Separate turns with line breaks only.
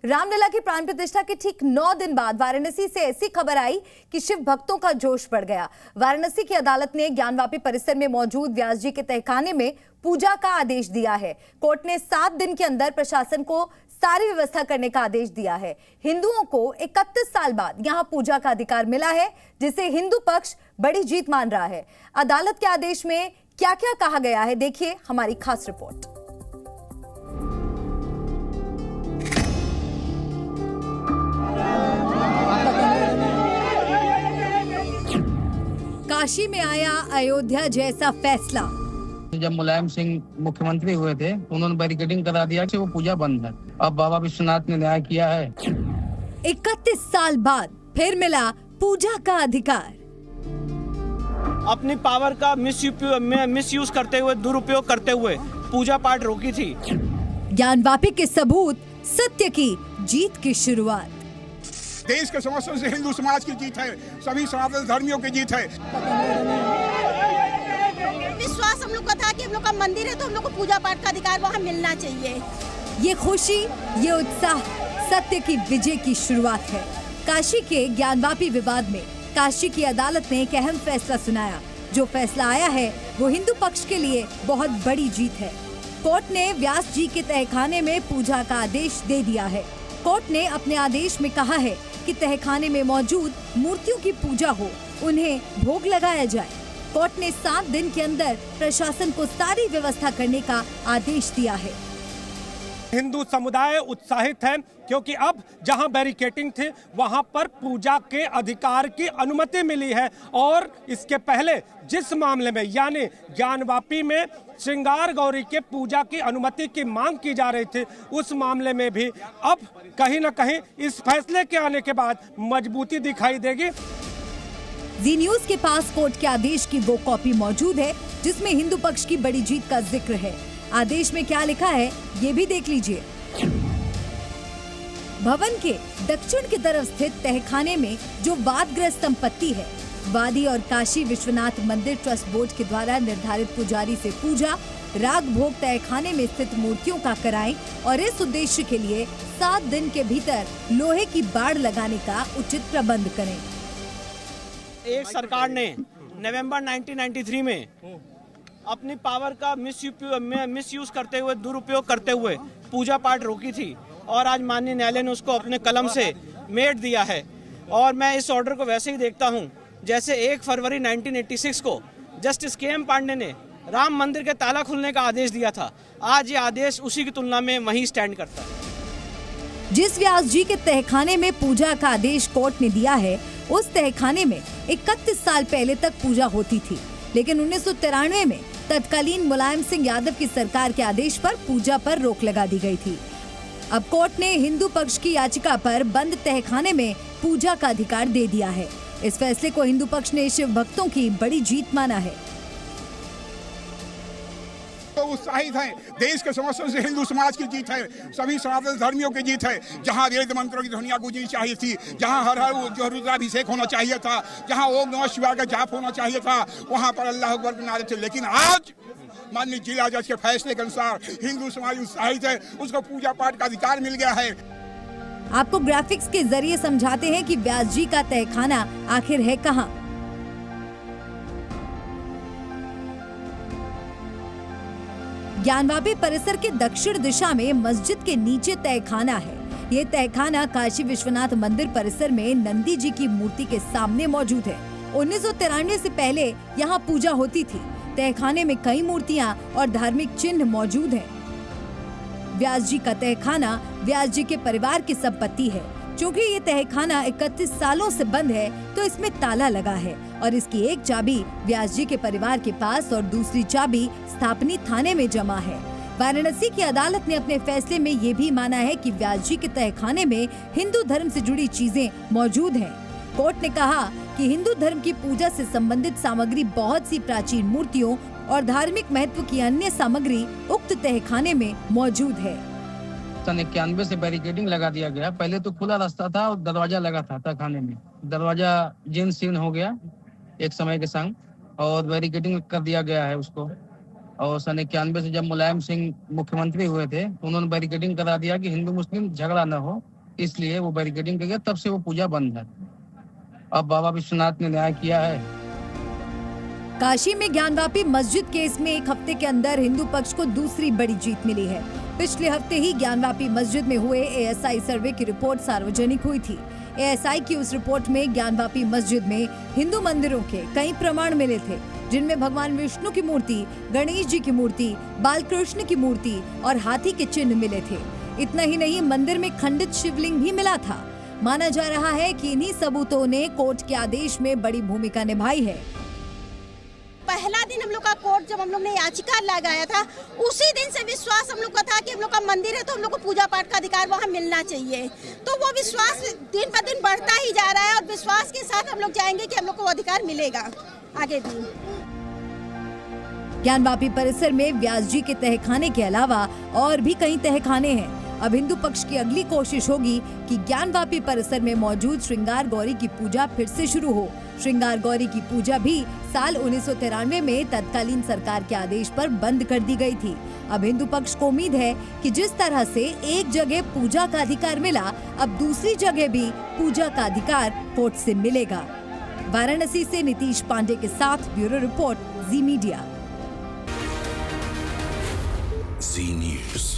रामलला की प्राण प्रतिष्ठा के ठीक 9 दिन बाद वाराणसी से ऐसी खबर आई कि शिव भक्तों का जोश बढ़ गया। वाराणसी की अदालत ने ज्ञानवापी परिसर में मौजूद व्यास जी के तहखाने में पूजा का आदेश दिया है। कोर्ट ने 7 दिन के अंदर प्रशासन को सारी व्यवस्था करने का आदेश दिया है। हिंदुओं को 31 साल बाद यहां पूजा का अधिकार मिला है, जिसे हिंदू पक्ष बड़ी जीत मान रहा है। अदालत के आदेश में क्या क्या कहा गया है, देखिए हमारी खास रिपोर्ट। काशी में आया अयोध्या जैसा फैसला।
जब मुलायम सिंह मुख्यमंत्री हुए थे तो उन्होंने बैरिकेडिंग करा दिया कि वो पूजा बंद है। अब बाबा विश्वनाथ ने न्याय किया है।
31 साल बाद फिर मिला पूजा का अधिकार।
अपनी पावर का मिसयूज करते हुए, दुरुपयोग करते हुए पूजा पाठ रोकी थी।
ज्ञानवापी के सबूत, सत्य की जीत की शुरुआत।
देश के समस्या से हिंदू समाज की जीत है, सभी सनातन धर्मियों की जीत है।
विश्वास हम लोग का था कि हम लोग का मंदिर है तो हम लोग को पूजा पाठ का अधिकार वहाँ मिलना चाहिए।
ये खुशी, ये उत्साह सत्य की विजय की शुरुआत है। काशी के ज्ञानवापी विवाद में काशी की अदालत ने एक अहम फैसला सुनाया। जो फैसला आया है वो हिंदू पक्ष के लिए बहुत बड़ी जीत है। कोर्ट ने व्यास जी के तहखाने में पूजा का आदेश दे दिया है। कोर्ट ने अपने आदेश में कहा है कि तहखाने में मौजूद मूर्तियों की पूजा हो, उन्हें भोग लगाया जाए। कोर्ट ने 7 दिन के अंदर प्रशासन को सारी व्यवस्था करने का आदेश दिया है।
हिंदू समुदाय उत्साहित है क्योंकि अब जहां बैरिकेडिंग थी वहां पर पूजा के अधिकार की अनुमति मिली है। और इसके पहले जिस मामले में यानी ज्ञानवापी में श्रृंगार गौरी के पूजा की अनुमति की मांग की जा रही थी, उस मामले में भी अब कहीं न कहीं इस फैसले के आने के बाद मजबूती दिखाई देगी।
जी न्यूज के पास कोर्ट के आदेश की वो कॉपी मौजूद है जिसमें हिंदू पक्ष की बड़ी जीत का जिक्र है। आदेश में क्या लिखा है ये भी देख लीजिए। भवन के दक्षिण की तरफ स्थित तहखाने में जो वादग्रस्त संपत्ति है, वादी और काशी विश्वनाथ मंदिर ट्रस्ट बोर्ड के द्वारा निर्धारित पुजारी से पूजा, राग भोग तहखाने में स्थित मूर्तियों का कराएं और इस उद्देश्य के लिए 7 दिन के भीतर लोहे की बाड़ लगाने का उचित प्रबंध करें।
एक सरकार ने नवंबर 1993 में अपनी पावर का मिसयूज करते हुए, दुरुपयोग करते हुए पूजा पाठ रोकी थी और आज माननीय न्यायालय ने उसको अपने कलम से मेट दिया है। और मैं इस ऑर्डर को वैसे ही देखता हूं जैसे 1 फरवरी 1986 को जस्टिस के.एम. पांडे ने राम मंदिर के ताला खुलने का आदेश दिया था। आज ये आदेश उसी की तुलना में वहीं स्टैंड करता है।
जिस व्यास जी के तहखाने में पूजा का आदेश कोर्ट ने दिया है, उस तहखाने में 31 साल पहले तक पूजा होती थी, लेकिन 1993 में तत्कालीन मुलायम सिंह यादव की सरकार के आदेश पर पूजा पर रोक लगा दी गई थी। अब कोर्ट ने हिंदू पक्ष की याचिका पर बंद तहखाने में पूजा का अधिकार दे दिया है। इस फैसले को हिंदू पक्ष ने शिव भक्तों की बड़ी जीत माना है।
तो उत्साहित है, देश के समस्या से हिंदू समाज की जीत है, सभी सनातन धर्मियों की जीत है। जहां वेद मंत्रों की ध्वनियां गूंजनी चाहिए थी, जहां हर हर जो रुद्राभिषेक होना चाहिए था, जहां ओम नमः शिवाय का जाप होना चाहिए था, वहां पर अल्लाह अकबर के नारे थे। लेकिन आज माननीय जिला जज के फैसले के अनुसार हिंदू समाज उत्साहित है, उसको पूजा पाठ का अधिकार मिल गया है।
आपको ग्राफिक्स के जरिए समझाते हैं कि व्यास जी का तहखाना आखिर है कहाँ। ज्ञानवापी परिसर के दक्षिण दिशा में मस्जिद के नीचे तहखाना है। ये तहखाना काशी विश्वनाथ मंदिर परिसर में नंदी जी की मूर्ति के सामने मौजूद है। 1993 से पहले यहाँ पूजा होती थी। तहखाने में कई मूर्तियाँ और धार्मिक चिन्ह मौजूद हैं। व्यास जी का तहखाना व्यास जी के परिवार की संपत्ति है। चूँकि ये तहखाना 31 सालों से बंद है तो इसमें ताला लगा है और इसकी एक चाबी व्यास जी के परिवार के पास और दूसरी चाबी स्थापनी थाने में जमा है। वाराणसी की अदालत ने अपने फैसले में ये भी माना है कि व्यास जी के तहखाने में हिंदू धर्म से जुड़ी चीजें मौजूद हैं। कोर्ट ने कहा कि हिंदू धर्म की पूजा से संबंधित सामग्री, बहुत सी प्राचीन मूर्तियों और धार्मिक महत्व की अन्य सामग्री उक्त तहखाने में मौजूद है।
91 से बैरिकेडिंग लगा दिया गया। पहले तो खुला रास्ता था और दरवाजा लगा था तहखाने में। दरवाजा जीर्ण शीर्ण हो गया एक समय के संग और बैरिकेडिंग कर दिया गया है उसको। और सन 91 से जब मुलायम सिंह मुख्यमंत्री हुए थे तो उन्होंने बैरिकेडिंग करा दिया कि हिंदू मुस्लिम झगड़ा न हो, इसलिए वो बैरिकेडिंग कर गया। तब से वो पूजा बंद है। अब बाबा विश्वनाथ ने न्याय किया है।
काशी में ज्ञानवापी मस्जिद केस में एक हफ्ते के अंदर हिंदू पक्ष को दूसरी बड़ी जीत मिली है। पिछले हफ्ते ही ज्ञानवापी मस्जिद में हुए एएसआई सर्वे की रिपोर्ट सार्वजनिक हुई थी। एएसआई की उस रिपोर्ट में ज्ञानवापी मस्जिद में हिंदू मंदिरों के कई प्रमाण मिले थे, जिनमें भगवान विष्णु की मूर्ति, गणेश जी की मूर्ति, बालकृष्ण की मूर्ति और हाथी के चिन्ह मिले थे। इतना ही नहीं, मंदिर में खंडित शिवलिंग भी मिला था। माना जा रहा है कि इन्हीं सबूतों ने कोर्ट के आदेश में बड़ी भूमिका निभाई है।
पहला दिन हम लोग का कोर्ट जब हम लोग ने याचिका लगाया था, उसी दिन से विश्वास हम लोग का था कि हम लोग का मंदिर है तो हम लोग को पूजा पाठ का अधिकार वहाँ मिलना चाहिए। तो वो विश्वास दिन पर दिन बढ़ता ही जा रहा है और विश्वास के साथ हम लोग जाएंगे कि हम लोग को अधिकार मिलेगा आगे भी।
ज्ञानवापी परिसर में व्यास जी के तहखाने के अलावा और भी कई तहखाने हैं। अब हिंदू पक्ष की अगली कोशिश होगी कि ज्ञानवापी परिसर में मौजूद श्रृंगार गौरी की पूजा फिर से शुरू हो। श्रृंगार गौरी की पूजा भी साल 1993 में तत्कालीन सरकार के आदेश पर बंद कर दी गई थी। अब हिंदू पक्ष को उम्मीद है कि जिस तरह से एक जगह पूजा का अधिकार मिला, अब दूसरी जगह भी पूजा का अधिकार कोर्ट से मिलेगा। वाराणसी से नीतीश पांडे के साथ ब्यूरो रिपोर्ट, जी मीडिया।
जी न्यूज़।